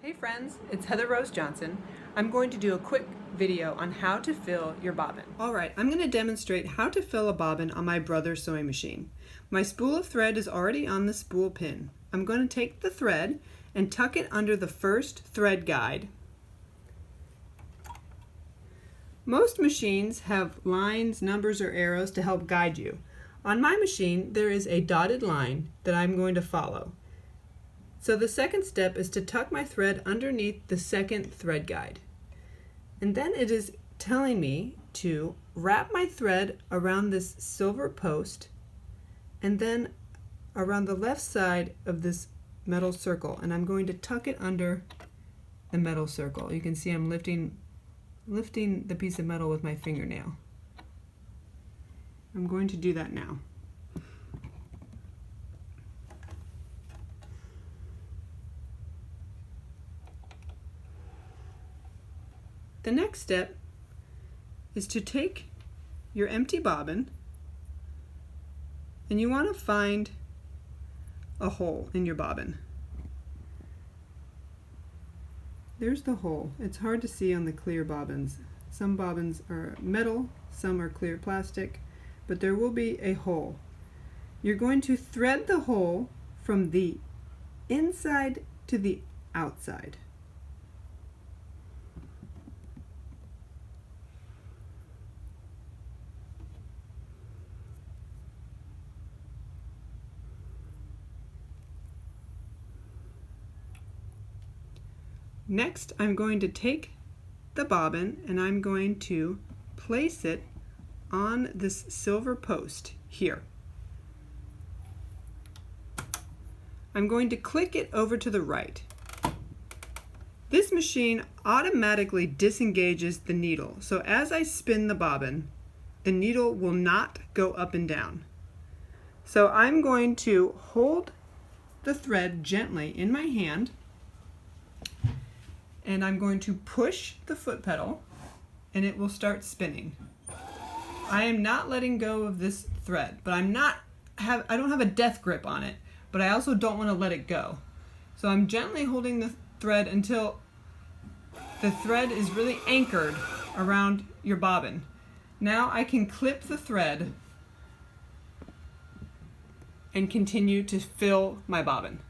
Hey friends, it's Heather Rose Johnson. I'm going to do a quick video on how to fill your bobbin. Alright, I'm going to demonstrate how to fill a bobbin on my Brother sewing machine. My spool of thread is already on the spool pin. I'm going to take the thread and tuck it under the first thread guide. Most machines have lines, numbers, or arrows to help guide you. On my machine, there is a dotted line that I'm going to follow. So the second step is to tuck my thread underneath the second thread guide. And then it is telling me to wrap my thread around this silver post and then around the left side of this metal circle. And I'm going to tuck it under the metal circle. You can see I'm lifting the piece of metal with my fingernail. I'm going to do that now. The next step is to take your empty bobbin and you want to find a hole in your bobbin. There's the hole. It's hard to see on the clear bobbins. Some bobbins are metal, some are clear plastic, but there will be a hole. You're going to thread the hole from the inside to the outside. Next, I'm going to take the bobbin and I'm going to place it on this silver post here. I'm going to click it over to the right. This machine automatically disengages the needle, so as I spin the bobbin, the needle will not go up and down. So I'm going to hold the thread gently in my hand and I'm going to push the foot pedal and it will start spinning. I am not letting go of this thread, but I don't have a death grip on it, but I also don't want to let it go. So I'm gently holding the thread until the thread is really anchored around your bobbin. Now I can clip the thread and continue to fill my bobbin.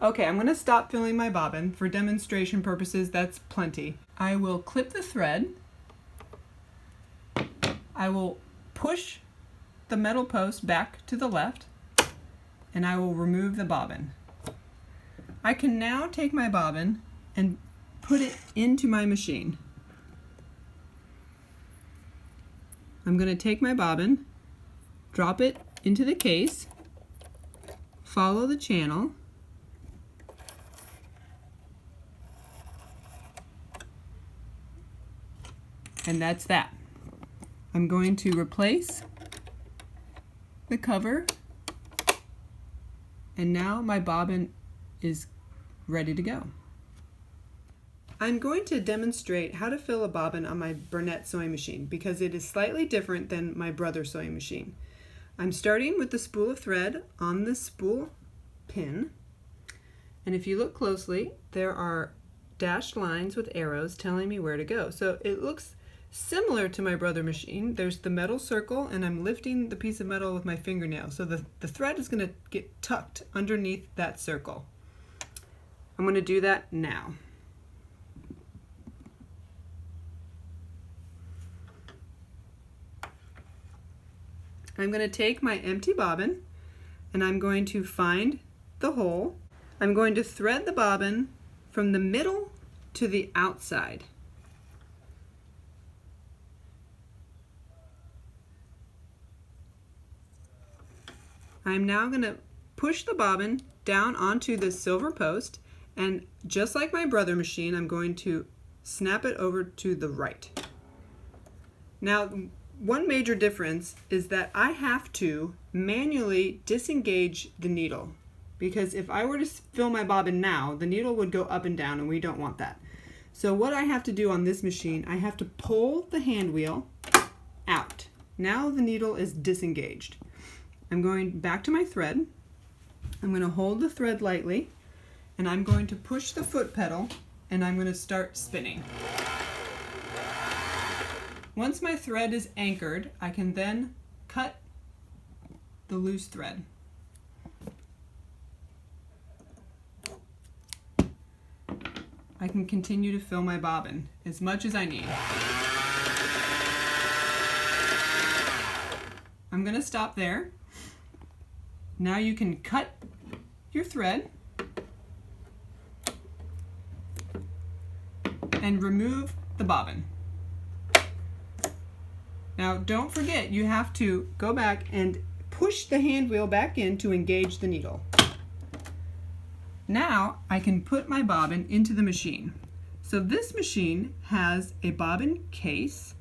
Okay, I'm going to stop filling my bobbin. For demonstration purposes, that's plenty. I will clip the thread. I will push the metal post back to the left, and I will remove the bobbin. I can now take my bobbin and put it into my machine. I'm going to take my bobbin, drop it into the case, follow the channel, and that's that. I'm going to replace the cover, and now my bobbin is ready to go. I'm going to demonstrate how to fill a bobbin on my Burnett sewing machine because it is slightly different than my Brother sewing machine. I'm starting with the spool of thread on the spool pin, and if you look closely, there are dashed lines with arrows telling me where to go. So it looks similar to my Brother machine. There's the metal circle and I'm lifting the piece of metal with my fingernail. So the thread is going to get tucked underneath that circle. I'm going to do that now. I'm going to take my empty bobbin and I'm going to find the hole. I'm going to thread the bobbin from the middle to the outside. I'm now going to push the bobbin down onto the silver post, and just like my Brother machine, I'm going to snap it over to the right. Now, one major difference is that I have to manually disengage the needle, because if I were to fill my bobbin now, the needle would go up and down, and we don't want that. So what I have to do on this machine, I have to pull the hand wheel out. Now the needle is disengaged. I'm going back to my thread. I'm going to hold the thread lightly, and I'm going to push the foot pedal, and I'm going to start spinning. Once my thread is anchored, I can then cut the loose thread. I can continue to fill my bobbin as much as I need. I'm going to stop there. Now you can cut your thread and remove the bobbin. Now don't forget, you have to go back and push the hand wheel back in to engage the needle. Now I can put my bobbin into the machine. So this machine has a bobbin case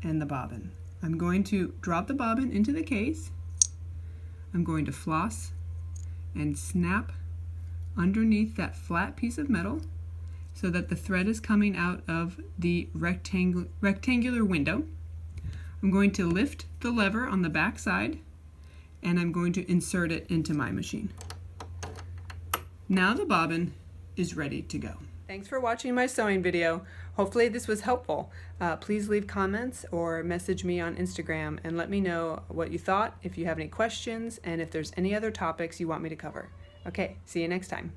and the bobbin. I'm going to drop the bobbin into the case. I'm going to floss and snap underneath that flat piece of metal so that the thread is coming out of the rectangular window. I'm going to lift the lever on the back side, and I'm going to insert it into my machine. Now the bobbin is ready to go. Thanks for watching my sewing video. Hopefully this was helpful. Please leave comments or message me on Instagram and let me know what you thought, if you have any questions, and if there's any other topics you want me to cover. Okay, see you next time.